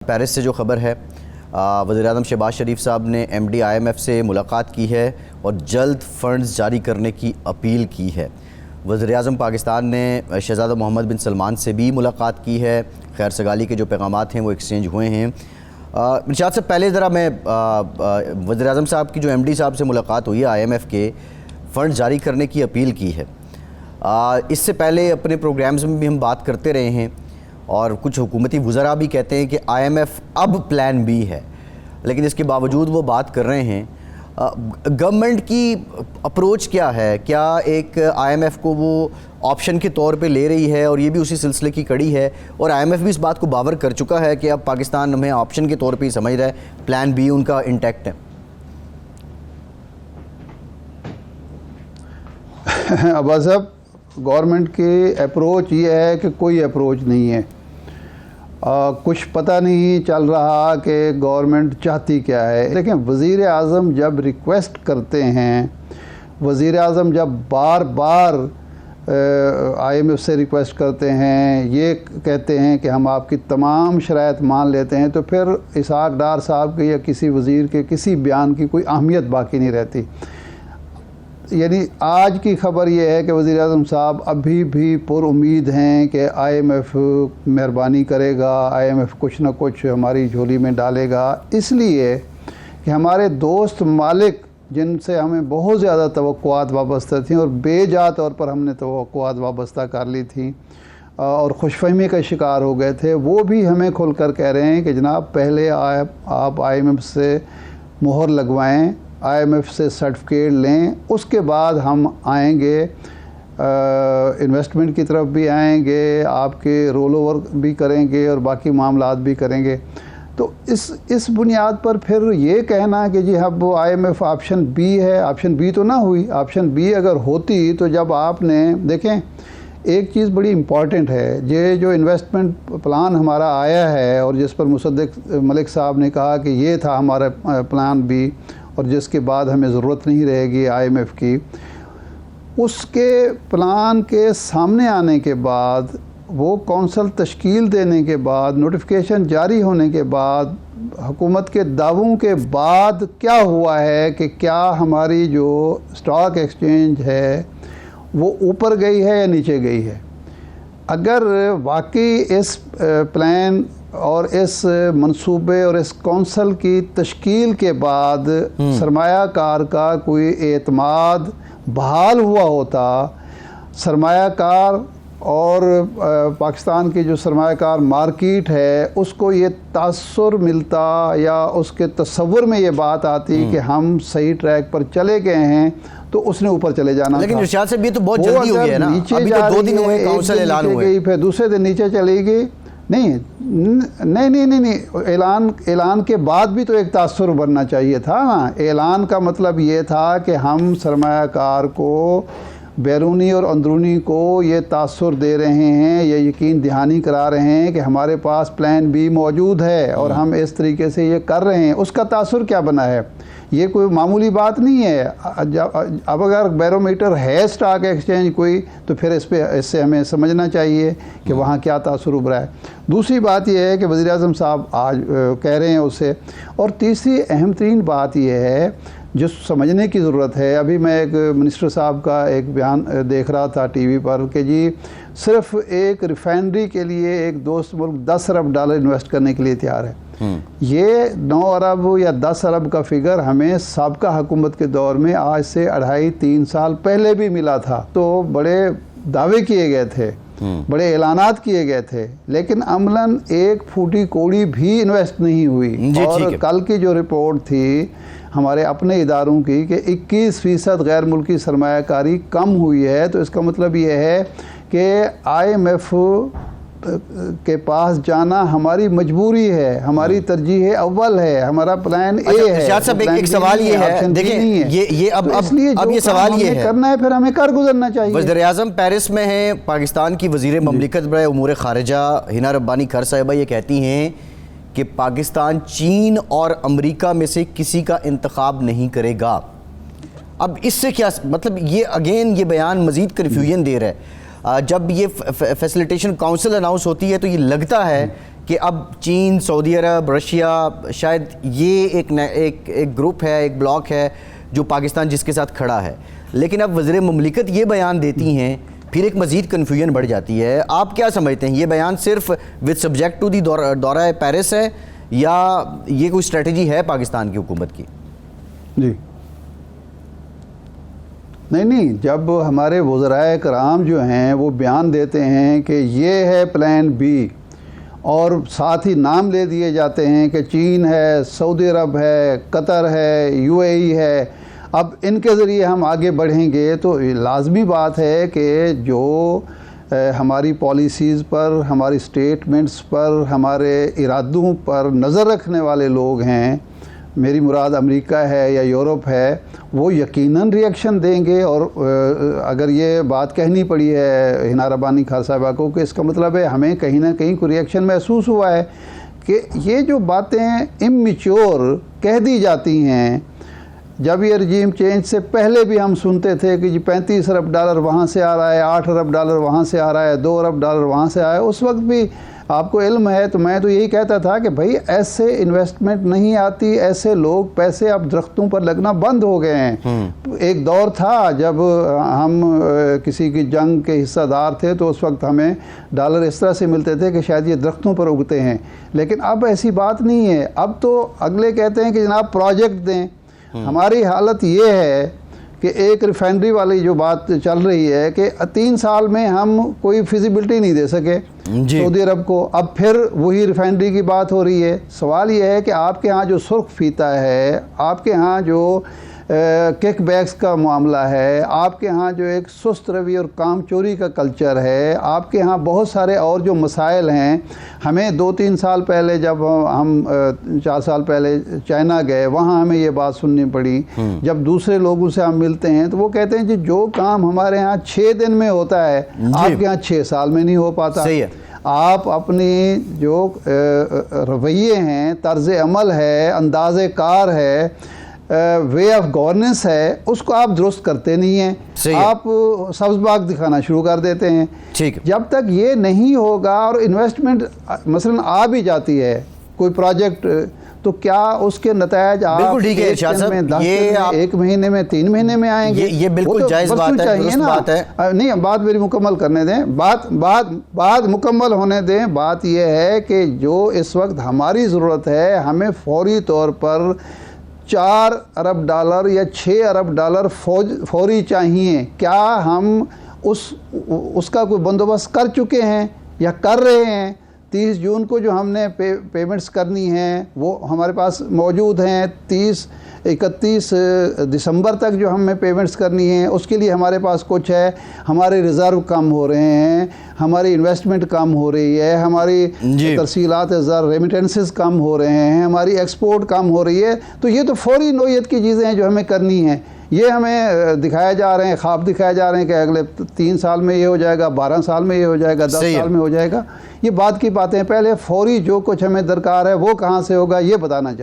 Paris سے جو خبر ہے، وزیراعظم شہباز شریف صاحب نے M D I M F سے ملاقات کی ہے اور جلد فنڈز جاری کرنے کی اپیل کی ہے۔ وزیراعظم پاکستان نے شہزادہ محمد بن سلمان سے بھی ملاقات کی ہے۔ خیر سگالی کے جو پیغامات ہیں وہ ایکسچینج ہوئے ہیں۔ نشاط سے پہلے ذرا میں وزیراعظم صاحب کی جو ایم ڈی صاحب سے ملاقات ہوئی ہے آئی ایم ایف کے، فنڈ جاری کرنے کی اپیل کی ہے۔ اس سے پہلے اپنے پروگرامز میں بھی ہم بات کرتے رہے ہیں اور کچھ حکومتی وزراء بھی کہتے ہیں کہ آئی ایم ایف اب پلان بی ہے، لیکن اس کے باوجود وہ بات کر رہے ہیں۔ گورنمنٹ کی اپروچ کیا ہے؟ کیا ایک آئی ایم ایف کو وہ آپشن کے طور پہ لے رہی ہے اور یہ بھی اسی سلسلے کی کڑی ہے، اور آئی ایم ایف بھی اس بات کو باور کر چکا ہے کہ اب پاکستان ہمیں آپشن کے طور پہ ہی سمجھ رہا ہے، پلان بی ان کا انٹیکٹ ہے؟ عباس صاحب، گورنمنٹ کی اپروچ یہ ہے کہ کوئی اپروچ نہیں ہے۔ کچھ پتہ نہیں چل رہا کہ گورنمنٹ چاہتی کیا ہے۔ دیکھیں، وزیر اعظم جب ریکویسٹ کرتے ہیں، وزیر اعظم جب بار بار آئی ایم ایف سے ریکویسٹ کرتے ہیں، یہ کہتے ہیں کہ ہم آپ کی تمام شرائط مان لیتے ہیں، تو پھر اسحاق ڈار صاحب کے یا کسی وزیر کے کسی بیان کی کوئی اہمیت باقی نہیں رہتی۔ یعنی آج کی خبر یہ ہے کہ وزیر اعظم صاحب ابھی بھی پر امید ہیں کہ آئی ایم ایف مہربانی کرے گا، آئی ایم ایف کچھ نہ کچھ ہماری جھولی میں ڈالے گا، اس لیے کہ ہمارے دوست ممالک جن سے ہمیں بہت زیادہ توقعات وابستہ تھیں اور بے جا طور پر ہم نے توقعات وابستہ کر لی تھیں اور خوش فہمی کا شکار ہو گئے تھے، وہ بھی ہمیں کھل کر کہہ رہے ہیں کہ جناب پہلے آپ آئی ایم ایف سے مہر لگوائیں، آئی ایم ایف سے سرٹیفکیٹ لیں، اس کے بعد ہم آئیں گے، انویسٹمنٹ کی طرف بھی آئیں گے، آپ کے رول اوور بھی کریں گے اور باقی معاملات بھی کریں گے۔ تو اس بنیاد پر پھر یہ کہنا کہ جی اب وہ I M F option B ہے، آپشن بی تو نہ ہوئی۔ آپشن بی اگر ہوتی تو جب آپ نے دیکھیں، ایک چیز بڑی امپورٹنٹ ہے، یہ جو انویسٹمنٹ پلان ہمارا آیا ہے اور جس پر مصدق ملک صاحب نے کہا کہ یہ تھا ہمارا پلان بی اور جس کے بعد ہمیں ضرورت نہیں رہے گی آئی ایم ایف کی، اس کے پلان کے سامنے آنے کے بعد، وہ کونسل تشکیل دینے کے بعد، نوٹیفیکیشن جاری ہونے کے بعد، حکومت کے دعووں کے بعد کیا ہوا ہے کہ کیا ہماری جو اسٹاک ایکسچینج ہے وہ اوپر گئی ہے یا نیچے گئی ہے۔ اگر واقعی اس پلان اور اس منصوبے اور اس کونسل کی تشکیل کے بعد سرمایہ کار کا کوئی اعتماد بحال ہوا ہوتا، سرمایہ کار اور پاکستان کی جو سرمایہ کار مارکیٹ ہے اس کو یہ تاثر ملتا یا اس کے تصور میں یہ بات آتی کہ ہم صحیح ٹریک پر چلے گئے ہیں، تو اس نے اوپر چلے جانا تھا۔ لیکن ارشاد صاحب یہ تو بہت جلدی ہو گیا ہے نا، ابھی تو 2 دن ہوئے کونسل اعلان ہوئے، پھر دوسرے دن نیچے چلی گئی۔ نہیں، اعلان کے بعد بھی تو ایک تاثر بننا چاہیے تھا۔ اعلان کا مطلب یہ تھا کہ ہم سرمایہ کار کو، بیرونی اور اندرونی کو یہ تاثر دے رہے ہیں، یہ یقین دہانی کرا رہے ہیں کہ ہمارے پاس پلان بی موجود ہے اور ہم اس طریقے سے یہ کر رہے ہیں۔ اس کا تاثر کیا بنا ہے؟ یہ کوئی معمولی بات نہیں ہے۔ اب اگر بیرومیٹر ہے اسٹاک ایکسچینج کوئی، تو پھر اس سے ہمیں سمجھنا چاہیے کہ وہاں کیا تاثر ابھرا ہے۔ دوسری بات یہ ہے کہ وزیر اعظم صاحب آج کہہ رہے ہیں اسے، اور تیسری اہم ترین بات یہ ہے جو سمجھنے کی ضرورت ہے۔ ابھی میں ایک منسٹر صاحب کا ایک بیان دیکھ رہا تھا ٹی وی پر کہ جی صرف ایک ریفائنری کے لیے ایک دوست ملک $10 ارب انویسٹ کرنے کے لیے تیار ہے۔ یہ 9 ارب یا 10 ارب کا فگر ہمیں سابقہ حکومت کے دور میں آج سے 2.5-3 سال پہلے بھی ملا تھا، تو بڑے دعوے کیے گئے تھے، بڑے اعلانات کیے گئے تھے، لیکن عملاً ایک پھوٹی کوڑی بھی انویسٹ نہیں ہوئی۔ اور کل کی جو رپورٹ تھی ہمارے اپنے اداروں کی کہ 21% غیر ملکی سرمایہ کاری کم ہوئی ہے، تو اس کا مطلب یہ ہے کہ آئی ایم ایف کے پاس جانا ہماری مجبوری ہے، ہماری ترجیح اول ہے، ہمارا پلان اے ہے۔ ارشاد صاحب ایک سوال یہ ہے، دیکھیں یہ اب یہ سوال یہ ہے، کرنا ہے پھر ہمیں کر گزرنا چاہیے۔ وزیر اعظم پیرس میں ہیں، پاکستان کی وزیر مملکت برائے امور خارجہ ہنا ربانی کھر صاحبہ یہ کہتی ہیں کہ پاکستان چین اور امریکہ میں سے کسی کا انتخاب نہیں کرے گا۔ اب اس سے کیا مطلب؟ یہ بیان مزید کنفیوژن دے رہا ہے۔ جب یہ فیسیلیٹیشن کاؤنسل اناؤنس ہوتی ہے تو یہ لگتا ہے کہ اب چین، سعودی عرب، رشیا، شاید یہ ایک گروپ ہے، ایک بلاک ہے جو پاکستان جس کے ساتھ کھڑا ہے، لیکن اب وزیر مملکت یہ بیان دیتی ہیں، پھر ایک مزید کنفیوژن بڑھ جاتی ہے. آپ کیا سمجھتے ہیں، یہ بیان صرف وتھ سبجیکٹ ٹو دی دورہ پیرس ہے یا یہ کوئی اسٹریٹجی ہے پاکستان کی حکومت کی؟ جی نہیں، جب ہمارے وزرائے کرام جو ہیں وہ بیان دیتے ہیں کہ یہ ہے پلان بی، اور ساتھ ہی نام لے دیے جاتے ہیں کہ چین ہے، سعودی عرب ہے، قطر ہے، یو اے ای ہے، اب ان کے ذریعے ہم آگے بڑھیں گے، تو لازمی بات ہے کہ جو ہماری پالیسیز پر، ہماری سٹیٹمنٹس پر، ہمارے ارادوں پر نظر رکھنے والے لوگ ہیں، میری مراد امریکہ ہے یا یورپ ہے، وہ یقیناً ری ایکشن دیں گے. اور اگر یہ بات کہنی پڑی ہے ہنا ربانی خان صاحبہ کو کہ اس کا مطلب ہے ہمیں کہیں نہ کہیں کوئی ری ایکشن محسوس ہوا ہے کہ یہ جو باتیں اممیچور کہہ دی جاتی ہیں. جب یہ رجیم چینج سے پہلے بھی ہم سنتے تھے کہ جی $35 ارب وہاں سے آ رہا ہے، $8 ارب وہاں سے آ رہا ہے، $2 ارب وہاں سے آیا ہے. اس وقت بھی آپ کو علم ہے، تو میں تو یہی کہتا تھا کہ بھائی ایسے انویسٹمنٹ نہیں آتی، ایسے لوگ پیسے اب درختوں پر لگنا بند ہو گئے ہیں. ایک دور تھا جب ہم کسی کی جنگ کے حصہ دار تھے تو اس وقت ہمیں ڈالر اس طرح سے ملتے تھے کہ شاید یہ درختوں پر اگتے ہیں، لیکن اب ایسی بات نہیں ہے. اب تو اگلے کہتے ہیں کہ جناب پروجیکٹ دیں. ہماری حالت یہ ہے کہ ایک ریفائنری والی جو بات چل رہی ہے کہ 3 سال میں ہم کوئی فیزیبلٹی نہیں دے سکے سعودی عرب کو، اب پھر وہی ریفائنری کی بات ہو رہی ہے. سوال یہ ہے کہ آپ کے ہاں جو سرخ فیتا ہے، آپ کے ہاں جو کک بیکس کا معاملہ ہے، آپ کے ہاں جو ایک سست روی اور کام چوری کا کلچر ہے، آپ کے ہاں بہت سارے اور جو مسائل ہیں. ہمیں 2-3 سال پہلے جب ہم 4 سال پہلے چائنا گئے، وہاں ہمیں یہ بات سننی پڑی. جب دوسرے لوگوں سے ہم ملتے ہیں تو وہ کہتے ہیں جی جو کام ہمارے ہاں 6 دن میں ہوتا ہے آپ کے ہاں 6 سال میں نہیں ہو پاتا. صحیح ہے. آپ اپنی جو رویے ہیں، طرز عمل ہے، انداز کار ہے، وے آف گورننس ہے، اس کو آپ درست کرتے نہیں ہیں. آپ سبز باغ دکھانا شروع کر دیتے ہیں. جب تک یہ نہیں ہوگا اور انویسٹمنٹ مثلا آ بھی جاتی ہے کوئی پروجیکٹ، تو کیا اس کے نتائج آپ بالکل ٹھیک ہے ارشاد صاحب، یہ 1 مہینے میں 3 مہینے میں آئیں گے؟ یہ بالکل جائز بات ہے، درست بات ہے. نہیں، بات میری مکمل کرنے دیں، بات مکمل ہونے دیں. بات یہ ہے کہ جو اس وقت ہماری ضرورت ہے، ہمیں فوری طور پر $4 ارب یا $6 ارب فوری چاہیے. کیا ہم اس کا کوئی بندوبست کر چکے ہیں یا کر رہے ہیں؟ 30 جون کو جو ہم نے پیمنٹس کرنی ہیں وہ ہمارے پاس موجود ہیں. 31 دسمبر تک جو ہمیں پیمنٹس کرنی ہیں اس کے لیے ہمارے پاس کچھ ہے. ہمارے ریزرو کم ہو رہے ہیں، ہماری انویسٹمنٹ کم ہو رہی ہے، ہماری ترسیلات زر ریمیٹنسز کم ہو رہے ہیں، ہماری ایکسپورٹ کم ہو رہی ہے. تو یہ تو فوری نوعیت کی چیزیں ہیں جو ہمیں کرنی ہیں. یہ ہمیں دکھائے جا رہے ہیں، خواب دکھائے جا رہے ہیں کہ اگلے 3 سال میں یہ ہو جائے گا، 12 سال میں یہ ہو جائے گا، 10 سال میں ہو جائے گا. یہ بات کی باتیں. پہلے فوری جو کچھ ہمیں درکار ہے وہ کہاں سے ہوگا یہ بتانا چاہیے.